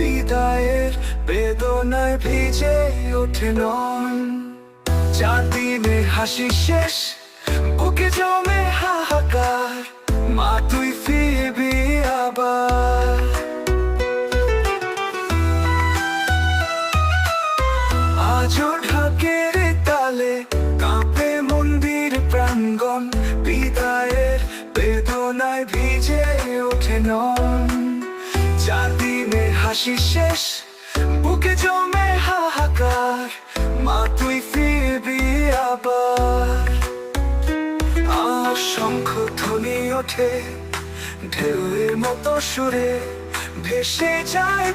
বিদায়ের বেদনায় ভিজে ওঠে নন। 4 দিনে হাসি শেষ, বুকে জমে হাহাকার, মা তুই ফিরবি আবার। আজও ঢাকের তালে কাঁপে মন্দির প্রাঙ্গণ, বিদায়ের বেদনায় ভিজে ওঠে নন। 4 দিনে হাসি শেষ, বুকে জমে হাহাকার, মা তুই ফিরবি আবার। আর শঙ্খ ধ্বনি ওঠে ঢেউয়ের মতো সুরে, ভেসে যায়